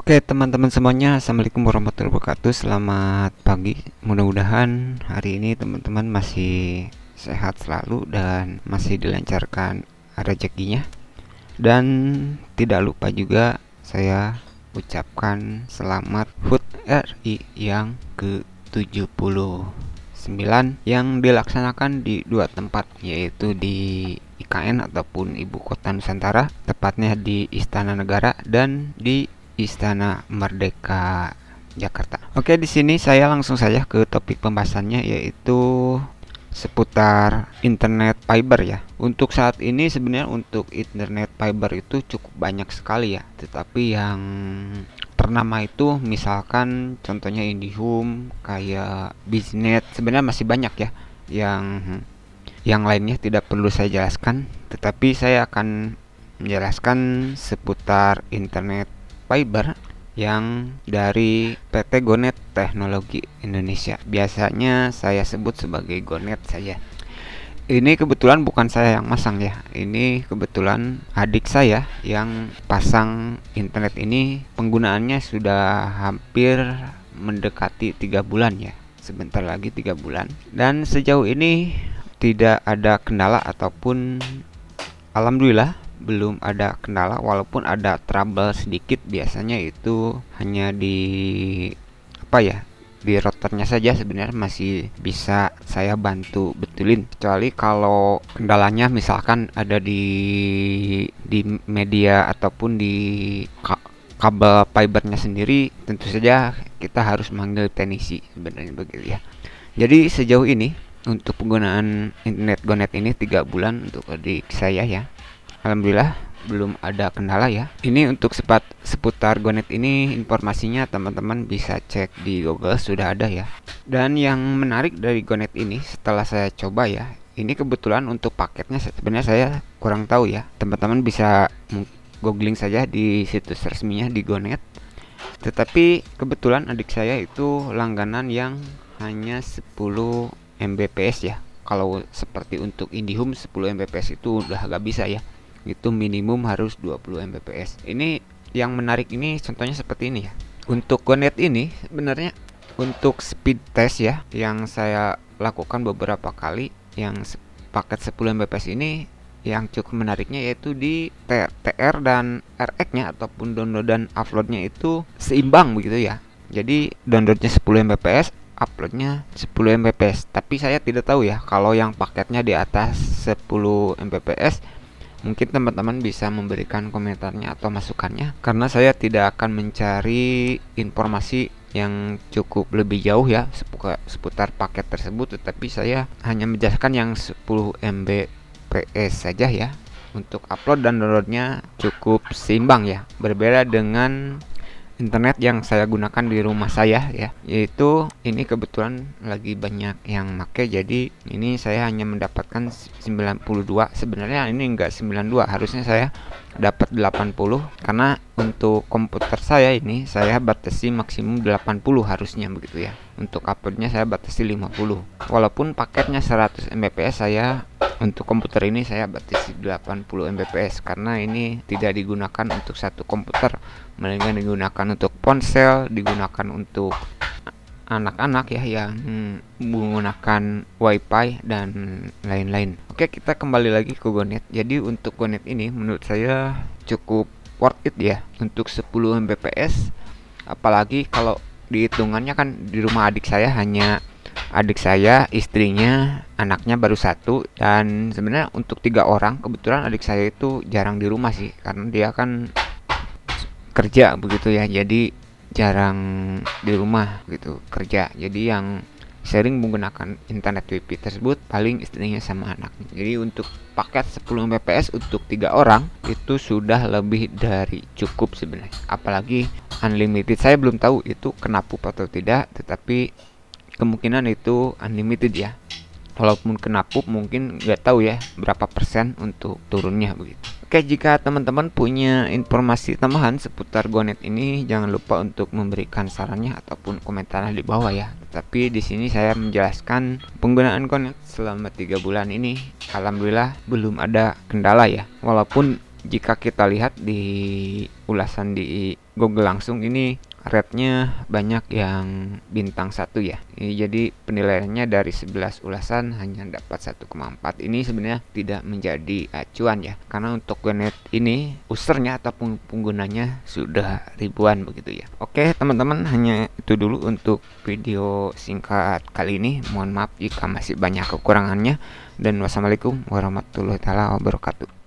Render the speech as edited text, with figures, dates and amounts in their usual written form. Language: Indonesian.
Oke teman-teman semuanya, Assalamualaikum warahmatullahi wabarakatuh. Selamat pagi. Mudah-mudahan hari ini teman-teman masih sehat selalu dan masih dilancarkan rezekinya. Dan tidak lupa juga saya ucapkan selamat HUT RI yang ke-79 yang dilaksanakan di dua tempat, yaitu di IKN ataupun Ibu Kota Nusantara, tepatnya di Istana Negara dan di Istana Merdeka Jakarta. Oke, di sini saya langsung saja ke topik pembahasannya, yaitu seputar internet fiber ya. Untuk saat ini sebenarnya untuk internet fiber itu cukup banyak sekali ya. Tetapi yang ternama itu misalkan contohnya IndiHome, kayak Biznet, sebenarnya masih banyak ya. Yang lainnya tidak perlu saya jelaskan, tetapi saya akan menjelaskan seputar internet fiber yang dari PT Gonet Teknologi Indonesia. Biasanya saya sebut sebagai Gonet saja. Ini kebetulan bukan saya yang masang ya. Ini kebetulan adik saya yang pasang internet ini. Penggunaannya sudah hampir mendekati 3 bulan ya. Sebentar lagi 3 bulan. Dan sejauh ini tidak ada kendala ataupun alhamdulillah belum ada kendala, walaupun ada trouble sedikit. Biasanya itu hanya di di routernya saja, sebenarnya masih bisa saya bantu betulin. Kecuali kalau kendalanya misalkan ada di media ataupun di kabel fibernya sendiri, tentu saja kita harus manggil teknisi, sebenarnya begitu ya. Jadi sejauh ini untuk penggunaan internet Gonet ini 3 bulan untuk adik saya ya. Alhamdulillah belum ada kendala ya. Ini untuk seputar Gonet ini, informasinya teman-teman bisa cek di Google, sudah ada ya. Dan yang menarik dari Gonet ini setelah saya coba ya, ini kebetulan untuk paketnya sebenarnya saya kurang tahu ya. Teman-teman bisa googling saja di situs resminya di Gonet. Tetapi kebetulan adik saya itu langganan yang hanya 10 Mbps ya. Kalau seperti untuk IndiHome 10 Mbps itu udah agak bisa ya. Itu minimum harus 20 Mbps. Ini yang menarik ini contohnya seperti ini ya. Untuk Gonet ini sebenarnya untuk speed test ya, yang saya lakukan beberapa kali, yang paket 10 Mbps ini yang cukup menariknya yaitu di TR dan RX nya ataupun download dan uploadnya itu seimbang begitu ya. Jadi downloadnya 10 Mbps, uploadnya 10 Mbps. Tapi saya tidak tahu ya kalau yang paketnya di atas 10 Mbps. Mungkin teman-teman bisa memberikan komentarnya atau masukannya, karena saya tidak akan mencari informasi yang cukup lebih jauh ya seputar paket tersebut, tetapi saya hanya menjelaskan yang 10 Mbps saja ya. Untuk upload dan downloadnya cukup seimbang ya, berbeda dengan internet yang saya gunakan di rumah saya ya, yaitu ini kebetulan lagi banyak yang make, jadi ini saya hanya mendapatkan 92. Sebenarnya ini enggak 92, harusnya saya dapat 80, karena untuk komputer saya ini saya batasi maksimum 80 harusnya begitu ya. Untuk uploadnya saya batasi 50, walaupun paketnya 100 Mbps, saya untuk komputer ini saya batasi 80 Mbps karena ini tidak digunakan untuk satu komputer, melainkan digunakan untuk ponsel, digunakan untuk anak-anak ya yang menggunakan wifi dan lain-lain. Oke, kita kembali lagi ke Gonet. Jadi untuk Gonet ini menurut saya cukup worth it ya untuk 10 Mbps, apalagi kalau dihitungannya kan di rumah adik saya, istrinya, anaknya baru 1, dan sebenarnya untuk 3 orang. Kebetulan adik saya itu jarang di rumah sih, karena dia kan kerja begitu ya, jadi jarang di rumah gitu kerja. Jadi yang sering menggunakan internet WiFi tersebut paling istrinya sama anaknya. Jadi untuk paket 10 Mbps untuk 3 orang itu sudah lebih dari cukup sebenarnya. Apalagi unlimited, saya belum tahu itu kena pup atau tidak, tetapi kemungkinan itu unlimited ya. Walaupun kena pup mungkin nggak tahu ya berapa persen untuk turunnya begitu. Oke, jika teman-teman punya informasi tambahan seputar Gonet ini, jangan lupa untuk memberikan sarannya ataupun komentarnya di bawah ya. Tapi di sini saya menjelaskan penggunaan Gonet selama 3 bulan ini, alhamdulillah belum ada kendala ya. Walaupun jika kita lihat di ulasan di Google langsung ini rate-nya banyak yang bintang 1 ya. Jadi penilaiannya dari 11 ulasan hanya dapat 1,4. Ini sebenarnya tidak menjadi acuan ya. Karena untuk Gnet ini usernya ataupun penggunanya sudah ribuan begitu ya. Oke, teman-teman, hanya itu dulu untuk video singkat kali ini. Mohon maaf jika masih banyak kekurangannya, dan wassalamualaikum warahmatullahi wabarakatuh.